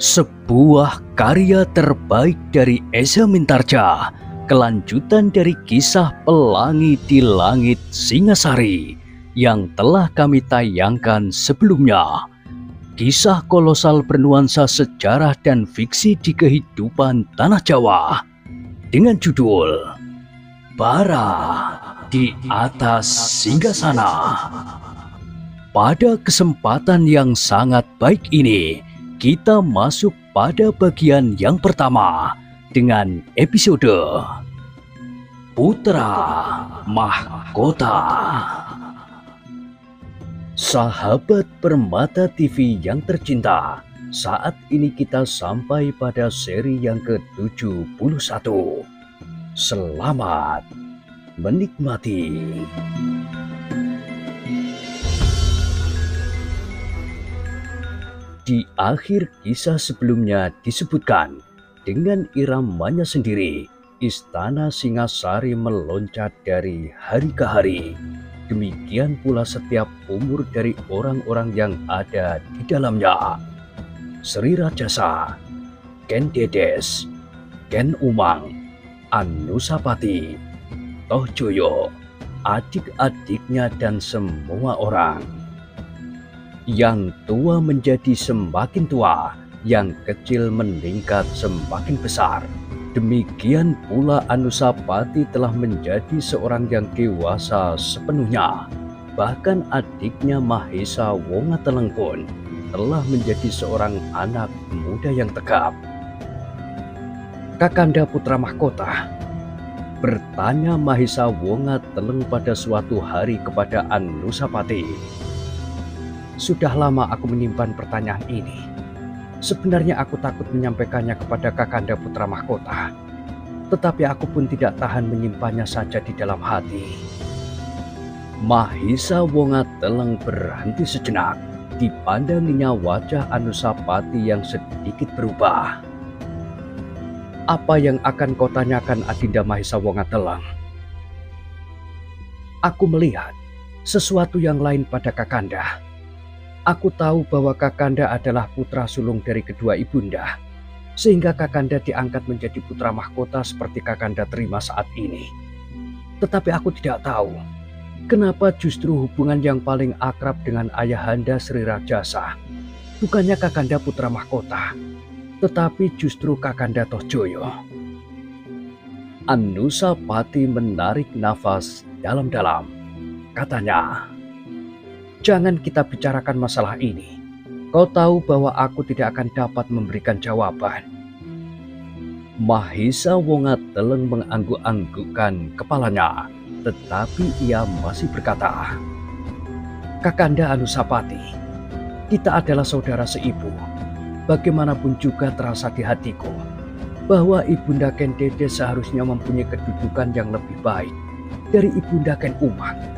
Sebuah karya terbaik dari Eza Mintarja, kelanjutan dari kisah Pelangi di Langit Singasari yang telah kami tayangkan sebelumnya. Kisah kolosal bernuansa sejarah dan fiksi di kehidupan tanah Jawa dengan judul Bara di Atas Singgasana. Pada kesempatan yang sangat baik ini, kita masuk pada bagian yang pertama dengan episode Putra Mahkota. Sahabat Permata TV yang tercinta, saat ini kita sampai pada seri yang ke-71. Selamat menikmati. Di akhir kisah sebelumnya disebutkan, dengan iramanya sendiri, Istana Singasari meloncat dari hari ke hari. Demikian pula setiap umur dari orang-orang yang ada di dalamnya. Sri Rajasa, Ken Dedes, Ken Umang, Anusapati, Tohjoyo, adik-adiknya dan semua orang. Yang tua menjadi semakin tua, yang kecil meningkat semakin besar. Demikian pula Anusapati telah menjadi seorang yang dewasa sepenuhnya. Bahkan adiknya Mahesa Wongateleng pun telah menjadi seorang anak muda yang tegap. Kakanda Putra Mahkota, bertanya Mahesa Wongateleng pada suatu hari kepada Anusapati. Sudah lama aku menyimpan pertanyaan ini. Sebenarnya aku takut menyampaikannya kepada Kakanda Putra Mahkota. Tetapi aku pun tidak tahan menyimpannya saja di dalam hati. Mahesa Wongateleng berhenti sejenak. Dipandanginya wajah Anusapati yang sedikit berubah. Apa yang akan kau tanyakan, Adinda Mahesa Wongateleng? Aku melihat sesuatu yang lain pada Kakanda. Aku tahu bahwa Kakanda adalah putra sulung dari kedua ibunda, sehingga Kakanda diangkat menjadi putra mahkota seperti Kakanda terima saat ini. Tetapi aku tidak tahu, kenapa justru hubungan yang paling akrab dengan ayahanda Sri Rajasa, bukannya Kakanda putra mahkota, tetapi justru Kakanda Tohjoyo. Anusapati menarik nafas dalam-dalam. Katanya, jangan kita bicarakan masalah ini. Kau tahu bahwa aku tidak akan dapat memberikan jawaban. Mahesa Wongateleng mengangguk-anggukkan kepalanya, tetapi ia masih berkata, Kakanda Anusapati, kita adalah saudara seibu. Bagaimanapun juga terasa di hatiku bahwa Ibunda Ken Dedes seharusnya mempunyai kedudukan yang lebih baik dari Ibunda Ken Umang.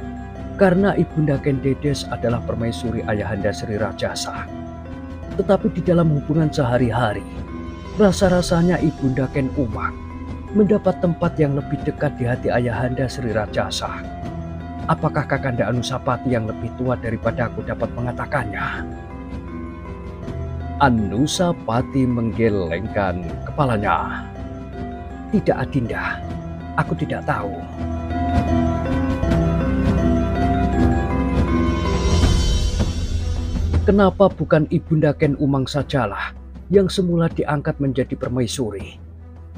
Karena Ibunda Ken Dedes adalah permaisuri ayahanda Sri Rajasa. Tetapi di dalam hubungan sehari-hari, rasa-rasanya Ibunda Ken Umang mendapat tempat yang lebih dekat di hati ayahanda Sri Rajasa. Apakah Kakanda Anusapati yang lebih tua daripada aku dapat mengatakannya? Anusapati menggelengkan kepalanya. Tidak, Adinda, aku tidak tahu. Kenapa bukan Ibunda Ken Umang sajalah yang semula diangkat menjadi permaisuri?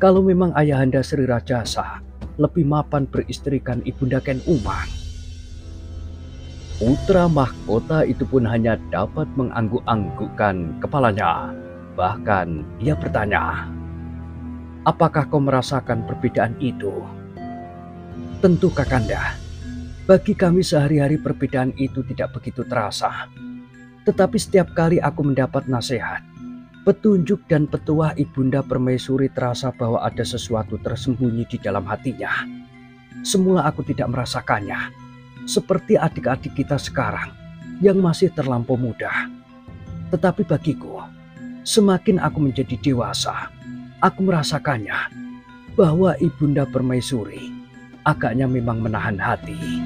Kalau memang ayahanda Sri Rajasa lebih mapan beristrikan Ibunda Ken Umang. Putra mahkota itu pun hanya dapat mengangguk-anggukkan kepalanya. Bahkan ia bertanya, apakah kau merasakan perbedaan itu? Tentu Kakanda, bagi kami sehari-hari perbedaan itu tidak begitu terasa. Tetapi setiap kali aku mendapat nasihat, petunjuk dan petuah Ibunda Permaisuri terasa bahwa ada sesuatu tersembunyi di dalam hatinya. Semula aku tidak merasakannya, seperti adik-adik kita sekarang yang masih terlampau muda. Tetapi bagiku, semakin aku menjadi dewasa, aku merasakannya bahwa Ibunda Permaisuri agaknya memang menahan hati.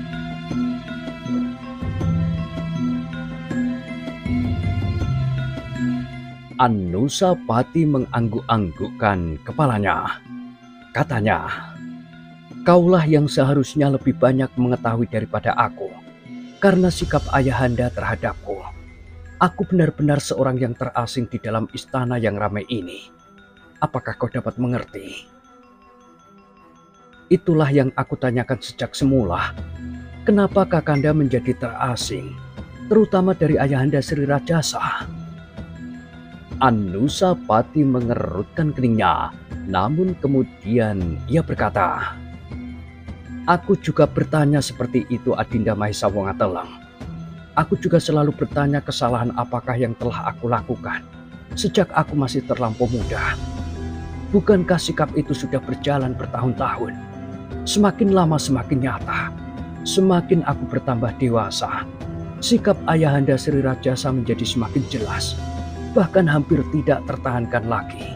Anusapati mengangguk-anggukkan kepalanya. Katanya, "Kaulah yang seharusnya lebih banyak mengetahui daripada aku. Karena sikap ayahanda terhadapku, aku benar-benar seorang yang terasing di dalam istana yang ramai ini. Apakah kau dapat mengerti?" "Itulah yang aku tanyakan sejak semula. Kenapa Kakanda menjadi terasing, terutama dari ayahanda Sri Rajasa?" Anusapati mengerutkan keningnya, namun kemudian ia berkata, "Aku juga bertanya seperti itu, Adinda Mahesa Wongateleng. Aku juga selalu bertanya kesalahan apakah yang telah aku lakukan sejak aku masih terlampau muda. Bukankah sikap itu sudah berjalan bertahun-tahun? Semakin lama semakin nyata. Semakin aku bertambah dewasa, sikap ayahanda Sri Rajasa menjadi semakin jelas, bahkan hampir tidak tertahankan lagi.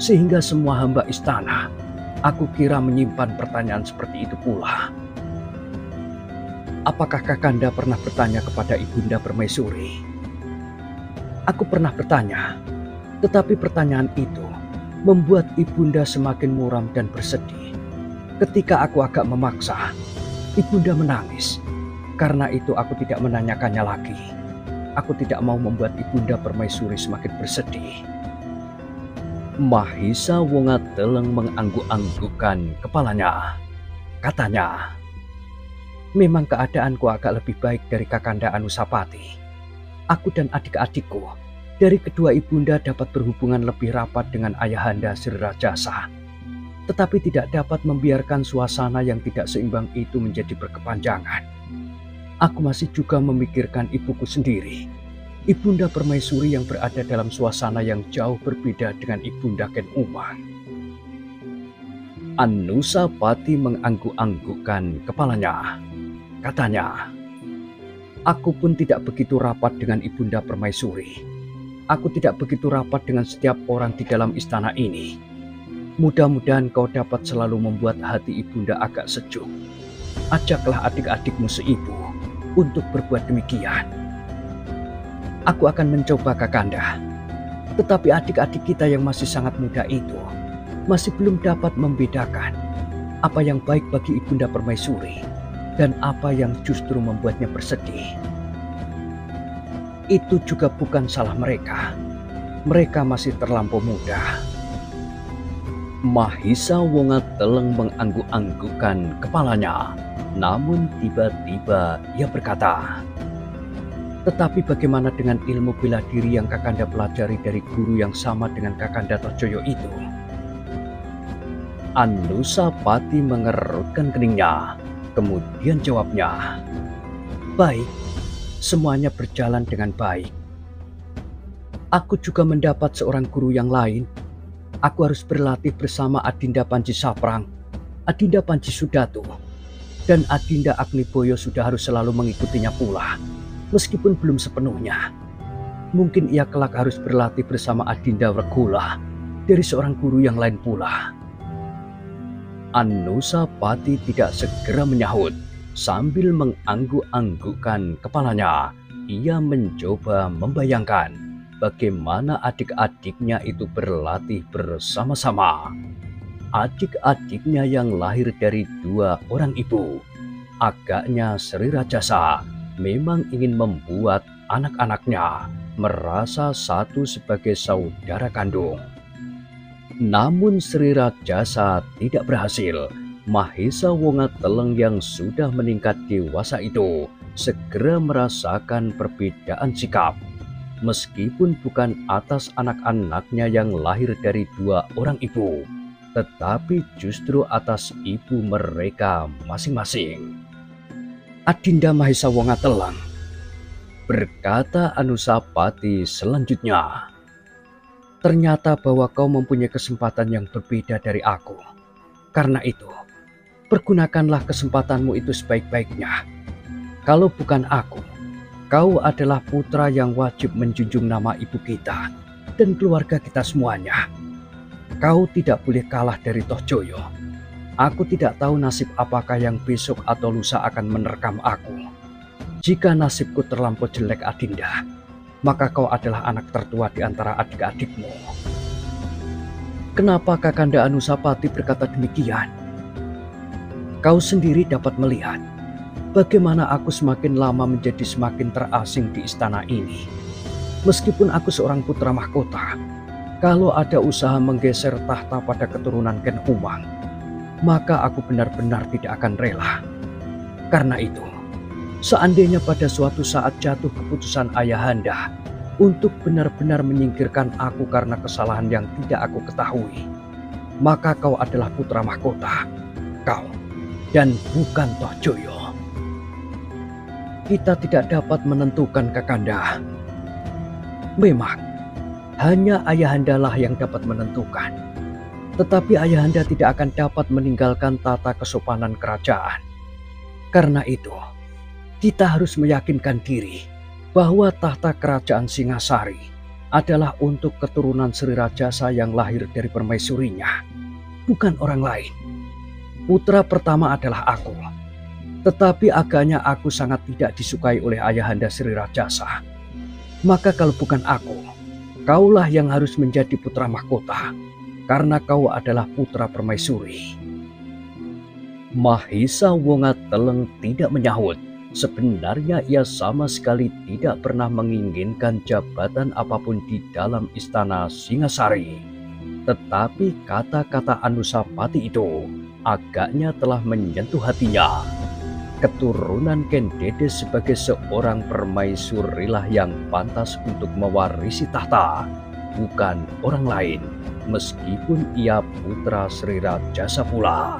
Sehingga semua hamba istana, aku kira menyimpan pertanyaan seperti itu pula." "Apakah Kakanda pernah bertanya kepada Ibunda Permaisuri?" "Aku pernah bertanya, tetapi pertanyaan itu membuat Ibunda semakin muram dan bersedih. Ketika aku agak memaksa, Ibunda menangis. Karena itu aku tidak menanyakannya lagi. Aku tidak mau membuat Ibunda Permaisuri semakin bersedih." Mahesa Wongateleng mengangguk-anggukkan kepalanya. Katanya, "Memang keadaanku agak lebih baik dari Kakanda Anusapati. Aku dan adik-adikku dari kedua ibunda dapat berhubungan lebih rapat dengan ayahanda Sri Rajasa. Tetapi tidak dapat membiarkan suasana yang tidak seimbang itu menjadi berkepanjangan. Aku masih juga memikirkan ibuku sendiri, Ibunda Permaisuri yang berada dalam suasana yang jauh berbeda dengan Ibunda Ken Umang." Anusapati mengangguk-anggukkan kepalanya. Katanya, "Aku pun tidak begitu rapat dengan Ibunda Permaisuri. Aku tidak begitu rapat dengan setiap orang di dalam istana ini. Mudah-mudahan kau dapat selalu membuat hati Ibunda agak sejuk. Ajaklah adik-adikmu seibu untuk berbuat demikian." "Aku akan mencoba, Kakanda. Tetapi adik-adik kita yang masih sangat muda itu masih belum dapat membedakan apa yang baik bagi Ibunda Permaisuri dan apa yang justru membuatnya bersedih. Itu juga bukan salah mereka. Mereka masih terlampau muda." Mahesa Wongateleng mengangguk-anggukkan kepalanya. Namun tiba-tiba ia berkata, "Tetapi bagaimana dengan ilmu bela diri yang Kakanda pelajari dari guru yang sama dengan Kakanda Tojoyo itu?" Anusapati mengerutkan keningnya. Kemudian jawabnya, "Baik, semuanya berjalan dengan baik. Aku juga mendapat seorang guru yang lain. Aku harus berlatih bersama Adinda Panji Saprang, Adinda Panji Sudatu, dan Adinda Agniboyo sudah harus selalu mengikutinya pula. Meskipun belum sepenuhnya. Mungkin ia kelak harus berlatih bersama Adinda Wregula dari seorang guru yang lain pula." Anusapati tidak segera menyahut. Sambil mengangguk-anggukkan kepalanya, ia mencoba membayangkan bagaimana adik-adiknya itu berlatih bersama-sama. Adik-adiknya yang lahir dari dua orang ibu. Agaknya Sri Rajasa memang ingin membuat anak-anaknya merasa satu sebagai saudara kandung. Namun Sri Rajasa tidak berhasil. Mahesa Wongateleng yang sudah meningkat dewasa itu segera merasakan perbedaan sikap. Meskipun bukan atas anak-anaknya yang lahir dari dua orang ibu, tetapi justru atas ibu mereka masing-masing. "Adinda Mahesa Wongateleng," berkata Anusapati selanjutnya, "ternyata bahwa kau mempunyai kesempatan yang berbeda dari aku. Karena itu, pergunakanlah kesempatanmu itu sebaik-baiknya. Kalau bukan aku, kau adalah putra yang wajib menjunjung nama ibu kita dan keluarga kita semuanya. Kau tidak boleh kalah dari Tohjoyo. Aku tidak tahu nasib apakah yang besok atau lusa akan menerkam aku. Jika nasibku terlampau jelek, Adinda, maka kau adalah anak tertua di antara adik-adikmu. Kenapa Kakanda Anusapati berkata demikian? Kau sendiri dapat melihat bagaimana aku semakin lama menjadi semakin terasing di istana ini. Meskipun aku seorang putra mahkota, kalau ada usaha menggeser tahta pada keturunan Ken Umang, maka aku benar-benar tidak akan rela. Karena itu, seandainya pada suatu saat jatuh keputusan ayahanda untuk benar-benar menyingkirkan aku karena kesalahan yang tidak aku ketahui, maka kau adalah putra mahkota. Kau dan bukan Toh Joyo. Kita tidak dapat menentukan, Kakanda. Memang, hanya ayahandalah yang dapat menentukan. Tetapi ayahanda tidak akan dapat meninggalkan tata kesopanan kerajaan. Karena itu, kita harus meyakinkan diri bahwa tahta kerajaan Singasari adalah untuk keturunan Sri Rajasa yang lahir dari permaisurinya, bukan orang lain. Putra pertama adalah aku, tetapi agaknya aku sangat tidak disukai oleh ayahanda Sri Rajasa. Maka kalau bukan aku, kaulah yang harus menjadi putra mahkota, karena kau adalah putra permaisuri. Mahisa Wongateleng tidak menyahut. Sebenarnya ia sama sekali tidak pernah menginginkan jabatan apapun di dalam istana Singasari. Tetapi kata-kata Anusapati itu agaknya telah menyentuh hatinya. Keturunan Ken Dede sebagai seorang permaisurilah yang pantas untuk mewarisi tahta, bukan orang lain, meskipun ia putra Sri Rajasa pula.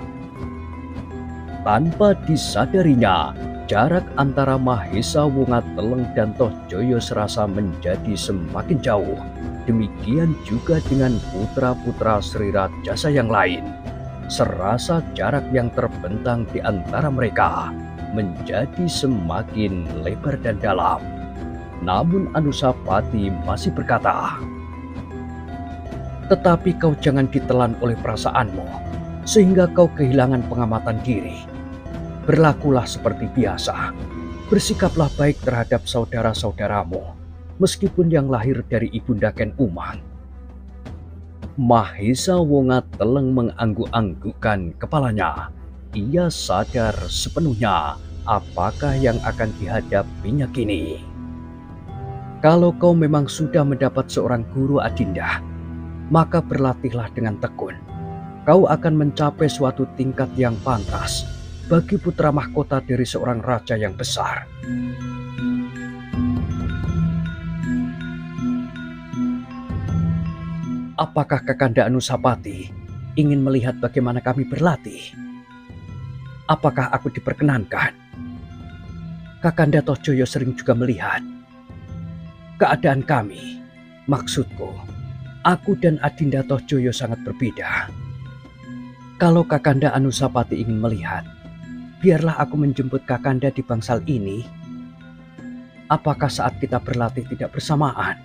Tanpa disadarinya, jarak antara Mahesa Wongateleng dan Toh Joyo serasa menjadi semakin jauh. Demikian juga dengan putra-putra Sri Rajasa yang lain. Serasa jarak yang terbentang di antara mereka menjadi semakin lebar dan dalam. Namun Anusapati masih berkata, "Tetapi kau jangan ditelan oleh perasaanmu, sehingga kau kehilangan pengamatan diri. Berlakulah seperti biasa, bersikaplah baik terhadap saudara-saudaramu, meskipun yang lahir dari ibunda Ken Umang." Mahesa Wongateleng mengangguk-anggukkan kepalanya. Ia sadar sepenuhnya apakah yang akan dihadapinya kini. Kalau kau memang sudah mendapat seorang guru Adinda, maka berlatihlah dengan tekun. Kau akan mencapai suatu tingkat yang pantas bagi putra mahkota dari seorang raja yang besar. Apakah Kakanda Anusapati ingin melihat bagaimana kami berlatih? Apakah aku diperkenankan? Kakanda Toh Joyo sering juga melihat keadaan kami. Maksudku, aku dan Adinda Toh Joyo sangat berbeda. Kalau Kakanda Anusapati ingin melihat, biarlah aku menjemput Kakanda di bangsal ini. Apakah saat kita berlatih tidak bersamaan?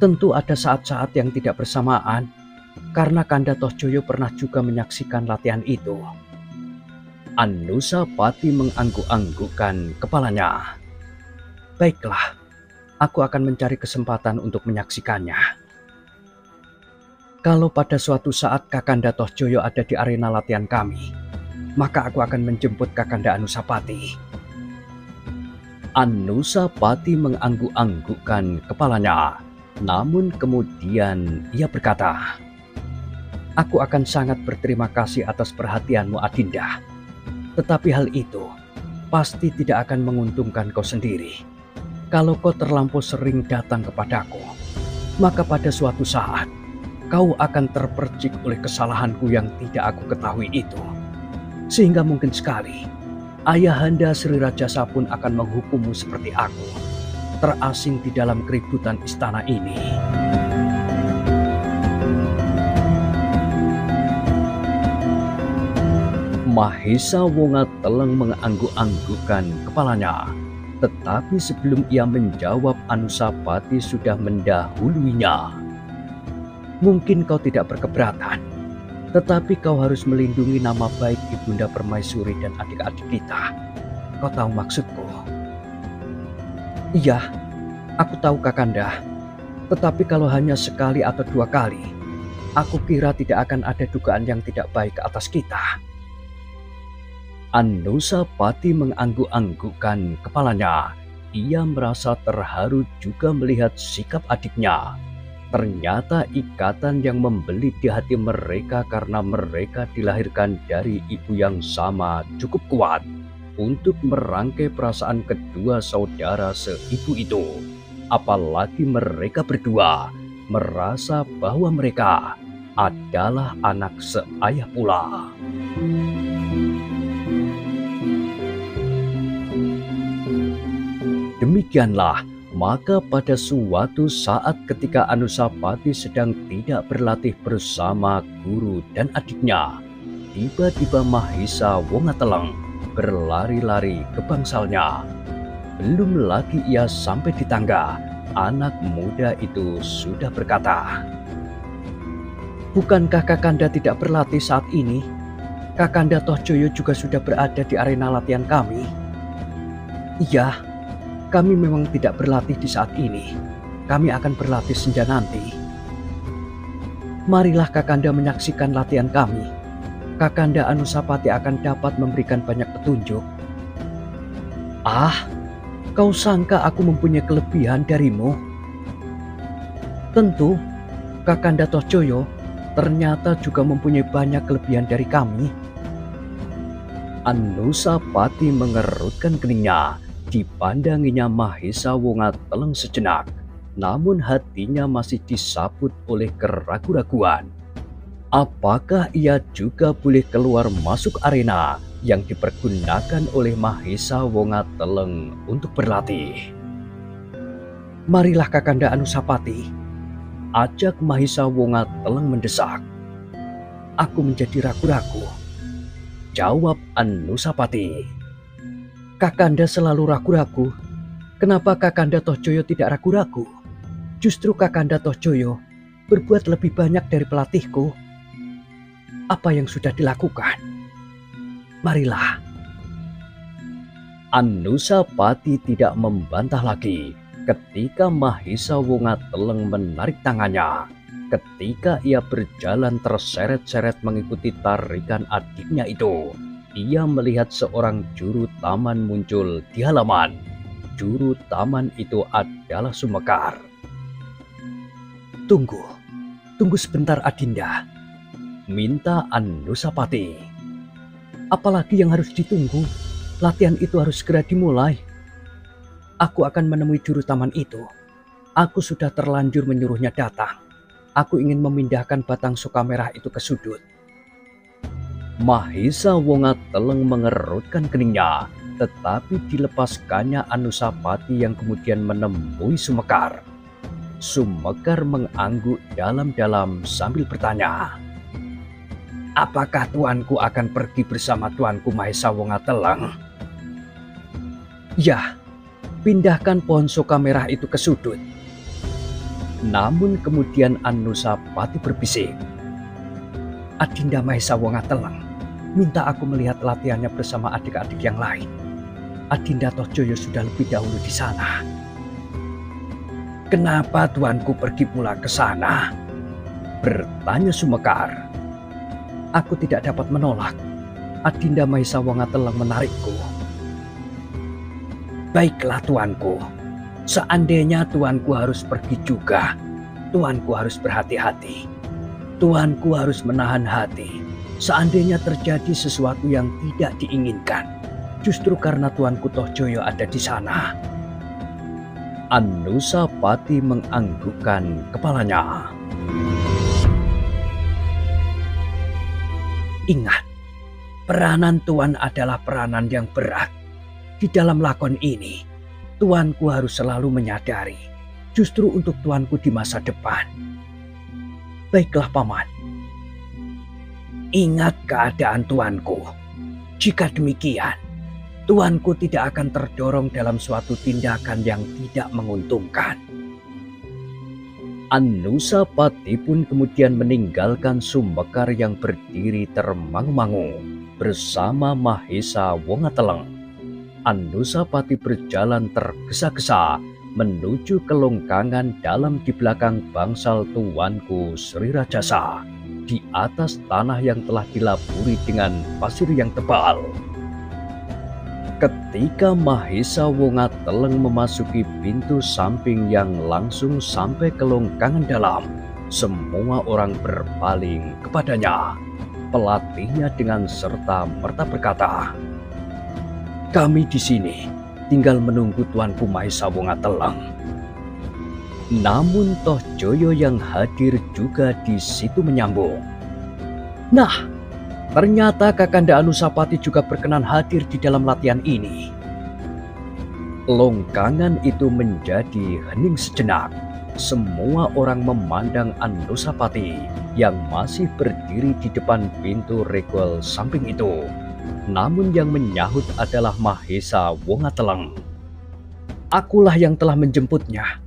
Tentu ada saat-saat yang tidak bersamaan, karena Kanda Toh Joyo pernah juga menyaksikan latihan itu. Anusapati mengangguk-anggukkan kepalanya. Baiklah, aku akan mencari kesempatan untuk menyaksikannya. Kalau pada suatu saat Kakanda Toh Joyo ada di arena latihan kami, maka aku akan menjemput Kakanda Anusapati. Anusapati mengangguk-anggukkan kepalanya. Namun kemudian ia berkata, "Aku akan sangat berterima kasih atas perhatianmu, Adinda. Tetapi hal itu pasti tidak akan menguntungkan kau sendiri. Kalau kau terlampau sering datang kepadaku, maka pada suatu saat kau akan terpercik oleh kesalahanku yang tidak aku ketahui itu. Sehingga mungkin sekali ayahanda Sri Rajasa pun akan menghukummu seperti aku, terasing di dalam keributan istana ini." Mahesa Wongateleng mengangguk-anggukkan kepalanya. Tetapi sebelum ia menjawab, Anusapati sudah mendahuluinya. "Mungkin kau tidak berkeberatan, tetapi kau harus melindungi nama baik Ibunda Permaisuri dan adik-adik kita. Kau tahu maksudku?" "Iya, Aku tahu Kakanda, tetapi kalau hanya sekali atau dua kali, aku kira tidak akan ada dugaan yang tidak baik atas kita. Anusapati mengangguk-anggukkan kepalanya. Ia merasa terharu juga melihat sikap adiknya. Ternyata ikatan yang membelit di hati mereka karena mereka dilahirkan dari ibu yang sama cukup kuat untuk merangkai perasaan kedua saudara seibu itu. Apalagi mereka berdua merasa bahwa mereka adalah anak seayah pula. Demikianlah, maka pada suatu saat ketika Anusapati sedang tidak berlatih bersama guru dan adiknya, tiba-tiba Mahisa Wongateleng berlari-lari ke bangsalnya. Belum lagi ia sampai di tangga, anak muda itu sudah berkata, "Bukankah Kakanda tidak berlatih saat ini? Kakanda Tohjoyo juga sudah berada di arena latihan kami." "Iya, kami memang tidak berlatih di saat ini. Kami akan berlatih senja nanti." "Marilah Kakanda menyaksikan latihan kami. Kakanda Anusapati akan dapat memberikan banyak petunjuk." "Ah, kau sangka aku mempunyai kelebihan darimu?" "Tentu, Kakanda Tohjoyo ternyata juga mempunyai banyak kelebihan dari kami." Anusapati mengerutkan keningnya. Dipandanginya Mahisa Wongateleng sejenak, namun hatinya masih disaput oleh keraguan-raguan. Apakah ia juga boleh keluar masuk arena yang dipergunakan oleh Mahisa Wongateleng untuk berlatih? "Marilah Kakanda Anusapati," ajak Mahisa Wongateleng mendesak. "Aku menjadi ragu-ragu," jawab Anusapati. "Kakanda selalu ragu-ragu. Kenapa Kakanda Tohjoyo tidak ragu-ragu? Justru Kakanda Tohjoyo berbuat lebih banyak dari pelatihku. Apa yang sudah dilakukan? Marilah." Anusapati tidak membantah lagi ketika Mahisa Wongateleng menarik tangannya. Ketika ia berjalan terseret-seret mengikuti tarikan adiknya itu, ia melihat seorang juru taman muncul di halaman. Juru taman itu adalah Sumekar. Tunggu sebentar Adinda," minta Anusapati. "Apalagi yang harus ditunggu? Latihan itu harus segera dimulai. Aku akan menemui juru taman itu. Aku sudah terlanjur menyuruhnya datang. Aku ingin memindahkan batang suka merah itu ke sudut." Mahisa Wongateleng mengerutkan keningnya, tetapi dilepaskannya Anusapati yang kemudian menemui Sumekar. Sumekar mengangguk dalam-dalam sambil bertanya, "Apakah tuanku akan pergi bersama tuanku Mahisa Wongateleng?" "Ya, pindahkan pohon suka merah itu ke sudut." Namun kemudian Anusapati berbisik, "Adinda Mahisa Wongateleng minta aku melihat latihannya bersama adik-adik yang lain. Adinda Tohjoyo sudah lebih dahulu di sana." "Kenapa tuanku pergi pula ke sana?" bertanya Sumekar. "Aku tidak dapat menolak. Adinda Mahisa Wongateleng menarikku." "Baiklah tuanku. Seandainya tuanku harus pergi juga, tuanku harus berhati-hati. Tuanku harus menahan hati seandainya terjadi sesuatu yang tidak diinginkan, justru karena tuanku Tohjoyo ada di sana." Anusapati menganggukkan kepalanya. "Ingat, peranan tuan adalah peranan yang berat. Di dalam lakon ini, tuanku harus selalu menyadari, justru untuk tuanku di masa depan." "Baiklah Paman." "Ingat keadaan tuanku. Jika demikian, tuanku tidak akan terdorong dalam suatu tindakan yang tidak menguntungkan." Anusapati pun kemudian meninggalkan Sumekar yang berdiri termangu-mangu bersama Mahisa Wongateleng. Anusapati berjalan tergesa-gesa menuju kelongkangan dalam di belakang bangsal tuanku Sri Rajasa, di atas tanah yang telah dilaburi dengan pasir yang tebal. Ketika Mahesa Wongateleng memasuki pintu samping yang langsung sampai ke longkangan dalam, semua orang berpaling kepadanya. Pelatihnya dengan serta-merta berkata, "Kami di sini tinggal menunggu Tuanku Mahesa Wongateleng." Namun Toh Joyo yang hadir juga di situ menyambung, "Nah, ternyata Kakanda Anusapati juga berkenan hadir di dalam latihan ini." Longkangan itu menjadi hening sejenak. Semua orang memandang Anusapati yang masih berdiri di depan pintu regol samping itu. Namun yang menyahut adalah Mahesa Wongateleng. "Akulah yang telah menjemputnya.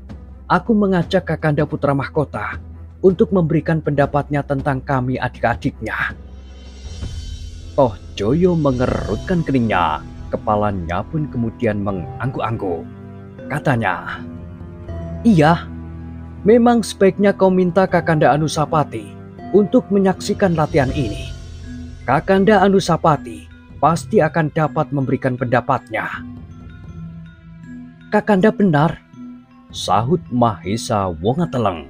Aku mengajak Kakanda Putra Mahkota untuk memberikan pendapatnya tentang kami adik-adiknya." Toh Joyo mengerutkan keningnya, kepalanya pun kemudian mengangguk-angguk. Katanya, "Iya, memang sebaiknya kau minta Kakanda Anusapati untuk menyaksikan latihan ini. Kakanda Anusapati pasti akan dapat memberikan pendapatnya." "Kakanda benar," sahut Mahesa Wongateleng.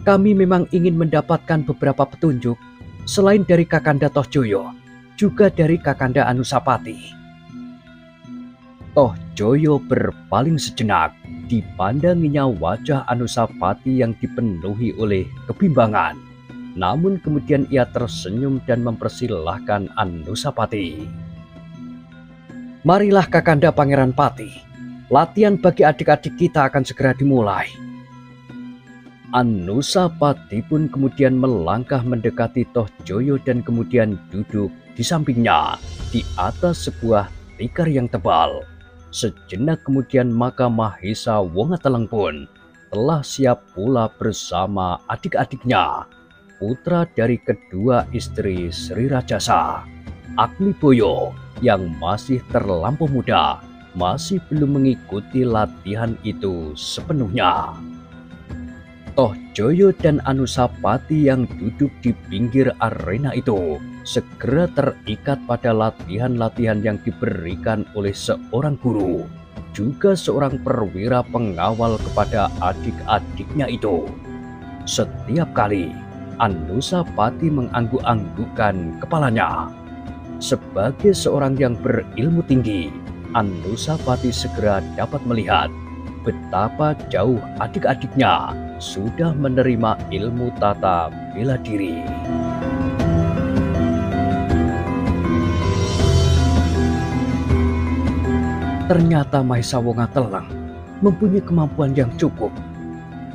"Kami memang ingin mendapatkan beberapa petunjuk selain dari Kakanda Toh Joyo, juga dari Kakanda Anusapati." Toh Joyo berpaling sejenak. Dipandanginya wajah Anusapati yang dipenuhi oleh kebimbangan. Namun kemudian ia tersenyum dan mempersilahkan Anusapati. "Marilah Kakanda Pangeran Pati, latihan bagi adik-adik kita akan segera dimulai." Anusapati pun kemudian melangkah mendekati Toh Joyo dan kemudian duduk di sampingnya di atas sebuah tikar yang tebal. Sejenak kemudian maka Mahesa Wongateleng pun telah siap pula bersama adik-adiknya, putra dari kedua istri Sri Rajasa, Agni Boyo, yang masih terlampau muda, masih belum mengikuti latihan itu sepenuhnya. Toh Joyo dan Anusapati yang duduk di pinggir arena itu segera terikat pada latihan-latihan yang diberikan oleh seorang guru, juga seorang perwira pengawal kepada adik-adiknya itu. Setiap kali Anusapati mengangguk-anggukkan kepalanya. Sebagai seorang yang berilmu tinggi, Anusapati segera dapat melihat betapa jauh adik-adiknya sudah menerima ilmu tata bela diri. Ternyata Mahesa Wongateleng mempunyai kemampuan yang cukup.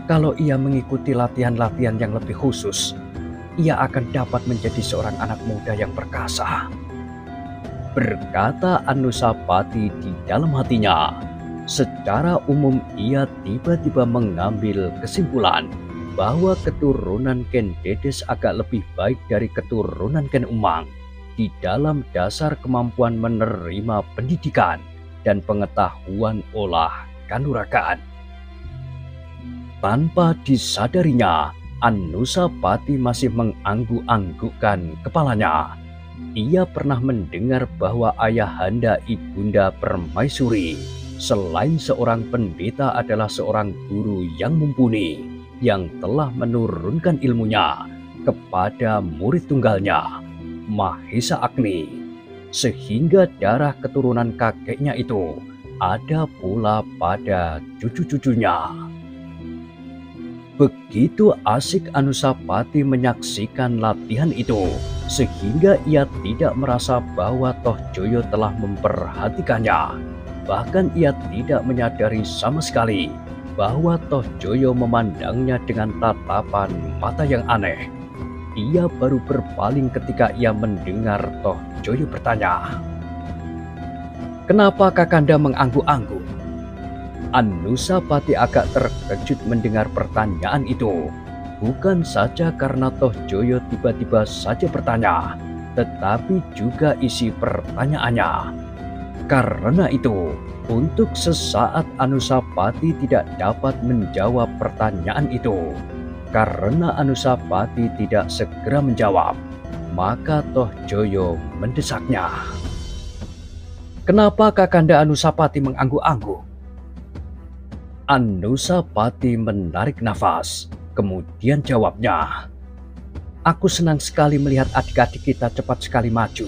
Kalau ia mengikuti latihan-latihan yang lebih khusus, ia akan dapat menjadi seorang anak muda yang perkasa, berkata Anusapati di dalam hatinya. Secara umum ia tiba-tiba mengambil kesimpulan bahwa keturunan Ken Dedes agak lebih baik dari keturunan Ken Umang di dalam dasar kemampuan menerima pendidikan dan pengetahuan olah kanuragan. Tanpa disadarinya, Anusapati masih mengangguk-anggukkan kepalanya. Ia pernah mendengar bahwa ayahanda Ibunda Permaisuri selain seorang pendeta adalah seorang guru yang mumpuni, yang telah menurunkan ilmunya kepada murid tunggalnya, Mahesa Agni, sehingga darah keturunan kakeknya itu ada pula pada cucu-cucunya. Begitu asik Anusapati menyaksikan latihan itu, sehingga ia tidak merasa bahwa Toh Joyo telah memperhatikannya. Bahkan ia tidak menyadari sama sekali bahwa Toh Joyo memandangnya dengan tatapan mata yang aneh. Ia baru berpaling ketika ia mendengar Toh Joyo bertanya, "Kenapa Kakanda mengangguk-angguk?" Anusapati agak terkejut mendengar pertanyaan itu. Bukan saja karena Toh Joyo tiba-tiba saja bertanya, tetapi juga isi pertanyaannya. Karena itu, Untuk sesaat Anusapati tidak dapat menjawab pertanyaan itu. Karena Anusapati tidak segera menjawab, maka Toh Joyo mendesaknya. "Kenapa Kakanda Anusapati mengangguk-angguk?" Anusapati menarik nafas, kemudian jawabnya, "Aku senang sekali melihat adik-adik kita cepat sekali maju.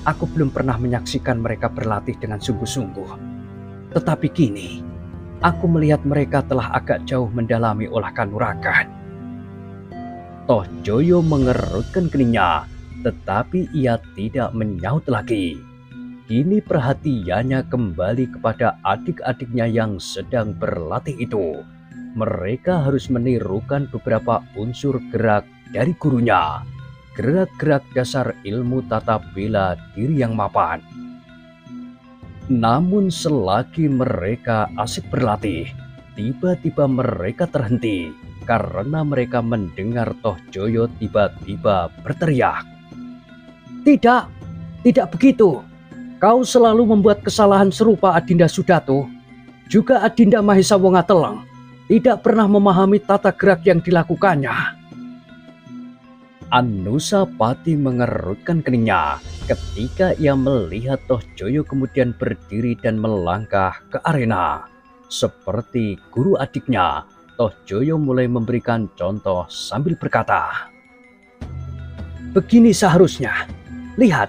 Aku belum pernah menyaksikan mereka berlatih dengan sungguh-sungguh. Tetapi kini, aku melihat mereka telah agak jauh mendalami olah kanuragan." Toh Joyo mengerutkan keningnya, tetapi ia tidak menyaut lagi. Kini perhatiannya kembali kepada adik-adiknya yang sedang berlatih itu. Mereka harus menirukan beberapa unsur gerak dari gurunya. Gerak-gerak dasar ilmu tata bela diri yang mapan. Namun selagi mereka asik berlatih, tiba-tiba mereka terhenti karena mereka mendengar Toh Joyo tiba-tiba berteriak, "Tidak, tidak begitu. Kau selalu membuat kesalahan serupa Adinda Sudato. Juga Adinda Mahesa Wongateleng tidak pernah memahami tata gerak yang dilakukannya." Anusapati mengerutkan keningnya ketika ia melihat Toh Joyo kemudian berdiri dan melangkah ke arena. Seperti guru adiknya, Toh Joyo mulai memberikan contoh sambil berkata, "Begini seharusnya. Lihat,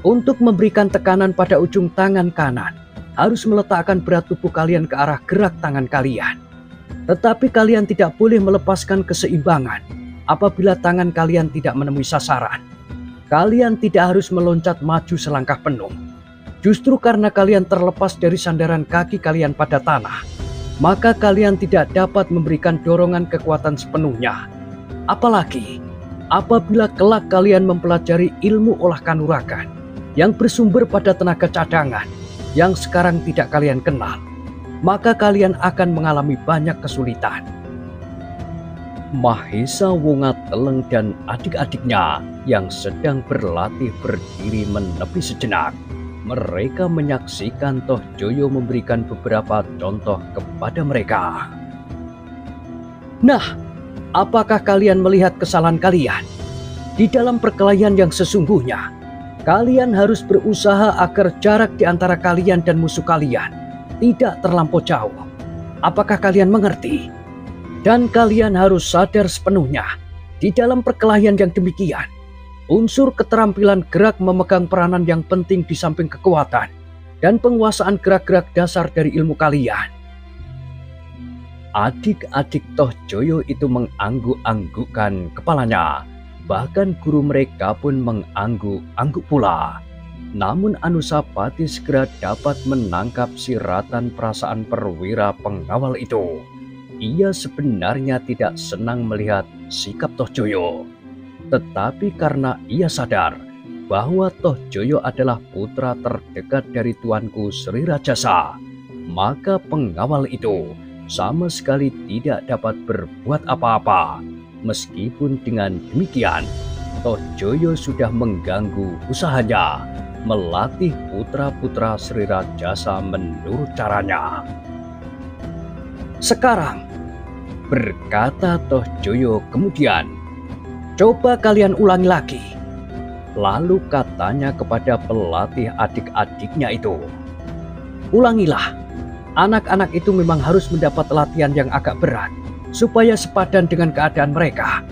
untuk memberikan tekanan pada ujung tangan kanan, harus meletakkan berat tubuh kalian ke arah gerak tangan kalian. Tetapi kalian tidak boleh melepaskan keseimbangan apabila tangan kalian tidak menemui sasaran. Kalian tidak harus meloncat maju selangkah penuh. Justru karena kalian terlepas dari sandaran kaki kalian pada tanah, maka kalian tidak dapat memberikan dorongan kekuatan sepenuhnya. Apalagi apabila kelak kalian mempelajari ilmu olah kanuragan yang bersumber pada tenaga cadangan yang sekarang tidak kalian kenal, maka kalian akan mengalami banyak kesulitan." Mahesa Wongateleng dan adik-adiknya yang sedang berlatih berdiri menepi sejenak. Mereka menyaksikan Toh Joyo memberikan beberapa contoh kepada mereka. "Nah, apakah kalian melihat kesalahan kalian? Di dalam perkelahian yang sesungguhnya, kalian harus berusaha agar jarak di antara kalian dan musuh kalian tidak terlampau jauh. Apakah kalian mengerti? Dan kalian harus sadar sepenuhnya, di dalam perkelahian yang demikian, unsur keterampilan gerak memegang peranan yang penting di samping kekuatan dan penguasaan gerak-gerak dasar dari ilmu kalian." Adik-adik Toh Joyo itu mengangguk-anggukkan kepalanya. Bahkan guru mereka pun mengangguk-angguk pula. Namun Anusapati segera dapat menangkap siratan perasaan perwira pengawal itu. Ia sebenarnya tidak senang melihat sikap Toh Joyo. Tetapi karena ia sadar bahwa Toh Joyo adalah putra terdekat dari tuanku Sri Rajasa, maka pengawal itu sama sekali tidak dapat berbuat apa-apa. Meskipun dengan demikian, Toh Joyo sudah mengganggu usahanya melatih putra-putra Sri Rajasa menurut caranya. "Sekarang," berkata Toh Joyo kemudian, "coba kalian ulangi lagi." Lalu katanya kepada pelatih adik-adiknya itu, "Ulangilah. Anak-anak itu memang harus mendapat latihan yang agak berat supaya sepadan dengan keadaan mereka.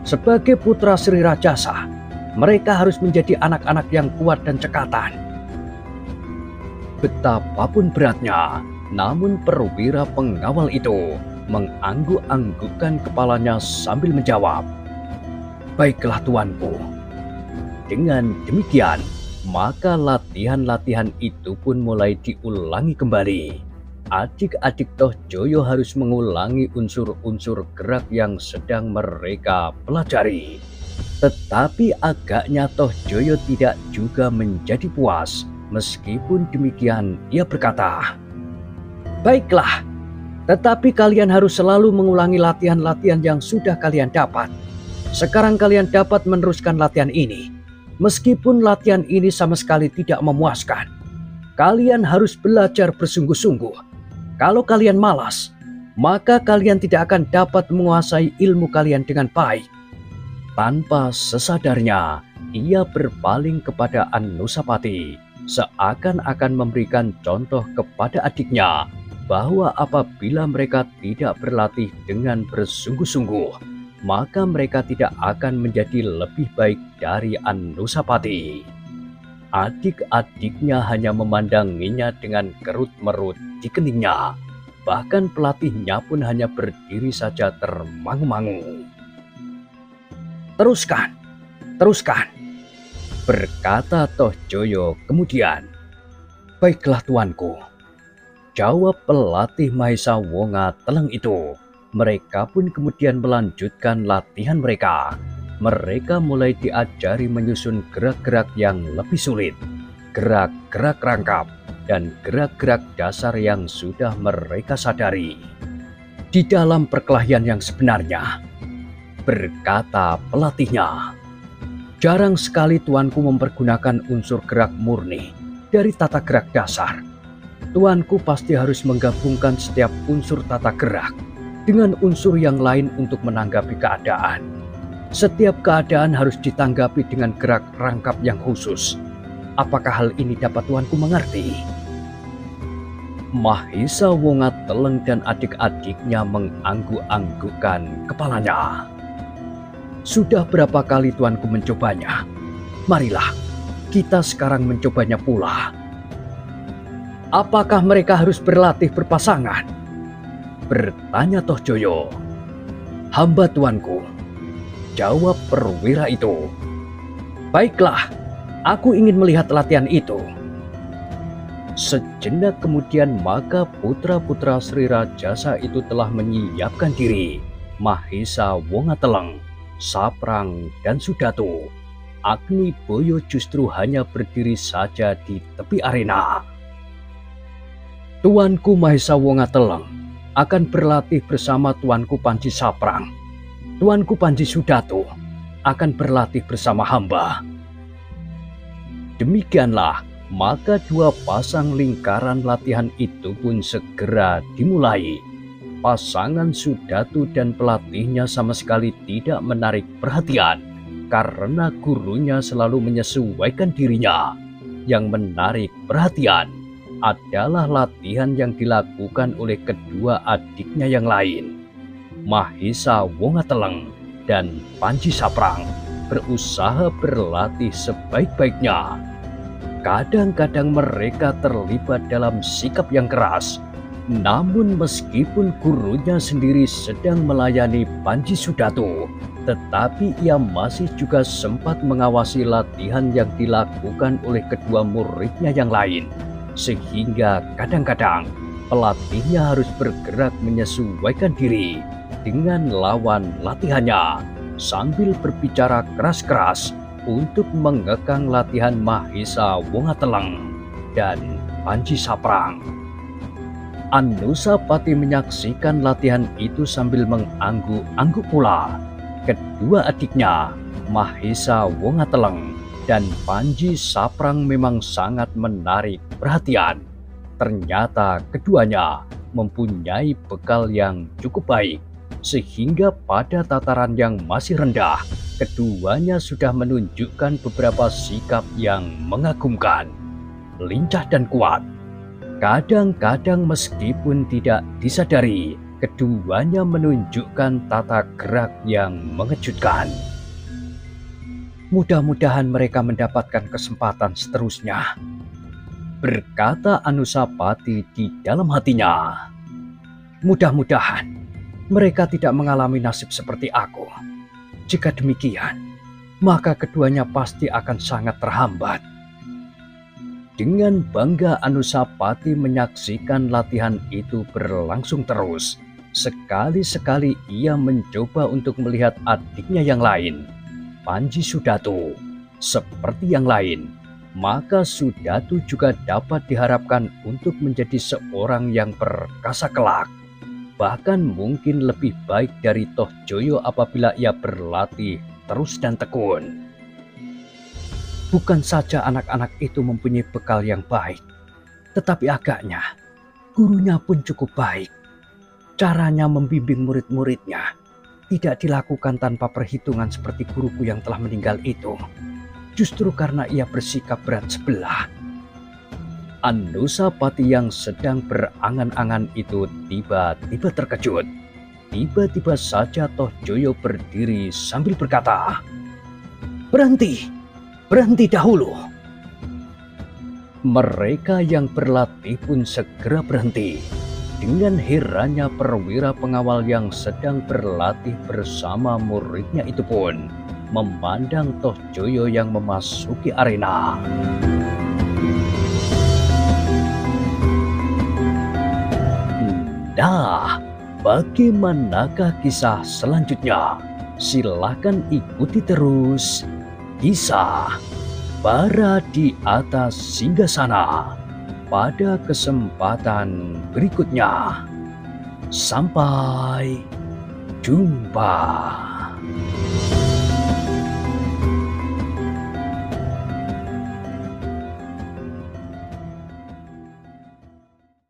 Sebagai putra Sri Rajasa, mereka harus menjadi anak-anak yang kuat dan cekatan." Betapapun beratnya, namun perwira pengawal itu mengangguk-anggukkan kepalanya sambil menjawab, "Baiklah tuanku." Dengan demikian, maka latihan-latihan itu pun mulai diulangi kembali. Adik-adik Toh Joyo harus mengulangi unsur-unsur gerak yang sedang mereka pelajari. Tetapi agaknya Toh Joyo tidak juga menjadi puas. Meskipun demikian, ia berkata, "Baiklah, tetapi kalian harus selalu mengulangi latihan-latihan yang sudah kalian dapat. Sekarang kalian dapat meneruskan latihan ini, meskipun latihan ini sama sekali tidak memuaskan. Kalian harus belajar bersungguh-sungguh. Kalau kalian malas, maka kalian tidak akan dapat menguasai ilmu kalian dengan baik." Tanpa sesadarnya, ia berpaling kepada Anusapati, seakan-akan memberikan contoh kepada adiknya bahwa apabila mereka tidak berlatih dengan bersungguh-sungguh, maka mereka tidak akan menjadi lebih baik dari Anusapati. Adik-adiknya hanya memandanginya dengan kerut-merut di keningnya. Bahkan pelatihnya pun hanya berdiri saja termangu-mangu. "Teruskan, teruskan," berkata Toh Joyo kemudian. "Baiklah tuanku," jawab pelatih Mahesa Wonga Teleng itu. Mereka pun kemudian melanjutkan latihan mereka. Mereka mulai diajari menyusun gerak-gerak yang lebih sulit, gerak-gerak rangkap, dan gerak-gerak dasar yang sudah mereka sadari. "Di dalam perkelahian yang sebenarnya," berkata pelatihnya, "jarang sekali tuanku mempergunakan unsur gerak murni dari tata gerak dasar. Tuanku pasti harus menggabungkan setiap unsur tata gerak dengan unsur yang lain untuk menanggapi keadaan. Setiap keadaan harus ditanggapi dengan gerak rangkap yang khusus. Apakah hal ini dapat tuanku mengerti?" Mahesa Wonga Teleng dan adik-adiknya mengangguk-anggukkan kepalanya. "Sudah berapa kali tuanku mencobanya? Marilah, kita sekarang mencobanya pula." "Apakah mereka harus berlatih berpasangan?" bertanya Toh Joyo. "Hamba tuanku," jawab perwira itu. "Baiklah, aku ingin melihat latihan itu." Sejenak kemudian maka putra-putra Sri Rajasa itu telah menyiapkan diri. Mahesa Wonga Teleng, Saprang, dan Sudatu. Agni Boyo justru hanya berdiri saja di tepi arena. Tuanku Mahesa Wonga Teleng akan berlatih bersama Tuanku Panji Saprang. Tuanku Panji Sudatu akan berlatih bersama hamba. Demikianlah, maka dua pasang lingkaran latihan itu pun segera dimulai. Pasangan Sudatu dan pelatihnya sama sekali tidak menarik perhatian karena gurunya selalu menyesuaikan dirinya. Yang menarik perhatian adalah latihan yang dilakukan oleh kedua adiknya yang lain. Mahesa Wonga Teleng dan Panji Saprang berusaha berlatih sebaik-baiknya. Kadang-kadang mereka terlibat dalam sikap yang keras. Namun meskipun gurunya sendiri sedang melayani Panji Sudatu, tetapi ia masih juga sempat mengawasi latihan yang dilakukan oleh kedua muridnya yang lain. Sehingga kadang-kadang pelatihnya harus bergerak menyesuaikan diri dengan lawan latihannya sambil berbicara keras-keras untuk mengekang latihan Mahesa Wonga Teleng dan Panji Saprang. Anusapati menyaksikan latihan itu sambil mengangguk-angguk pula. Kedua adiknya, Mahesa Wonga Teleng dan Panji Saprang, memang sangat menarik perhatian. Ternyata keduanya mempunyai bekal yang cukup baik, sehingga pada tataran yang masih rendah, keduanya sudah menunjukkan beberapa sikap yang mengagumkan, lincah dan kuat. Kadang-kadang meskipun tidak disadari, keduanya menunjukkan tata gerak yang mengejutkan. Mudah-mudahan mereka mendapatkan kesempatan seterusnya, berkata Anusapati di dalam hatinya. Mudah-mudahan mereka tidak mengalami nasib seperti aku. Jika demikian, maka keduanya pasti akan sangat terhambat. Dengan bangga Anusapati menyaksikan latihan itu berlangsung terus. Sekali-sekali ia mencoba untuk melihat adiknya yang lain, Panji Sudatu. Seperti yang lain, maka Sudatu juga dapat diharapkan untuk menjadi seorang yang perkasa kelak. Bahkan mungkin lebih baik dari Toh Joyo apabila ia berlatih terus dan tekun. Bukan saja anak-anak itu mempunyai bekal yang baik, Tetapi agaknya gurunya pun cukup baik. Caranya membimbing murid-muridnya tidak dilakukan tanpa perhitungan seperti guruku yang telah meninggal itu. Justru karena ia bersikap berat sebelah. Anusapati yang sedang berangan-angan itu tiba-tiba terkejut. Tiba-tiba saja Toh Joyo berdiri sambil berkata, "Berhenti, berhenti dahulu." Mereka yang berlatih pun segera berhenti. Dengan herannya perwira pengawal yang sedang berlatih bersama muridnya itu pun memandang Toh Joyo yang memasuki arena. Nah, bagaimanakah kisah selanjutnya? Silakan ikuti terus kisah Bara di Atas Singgasana pada kesempatan berikutnya. Sampai jumpa.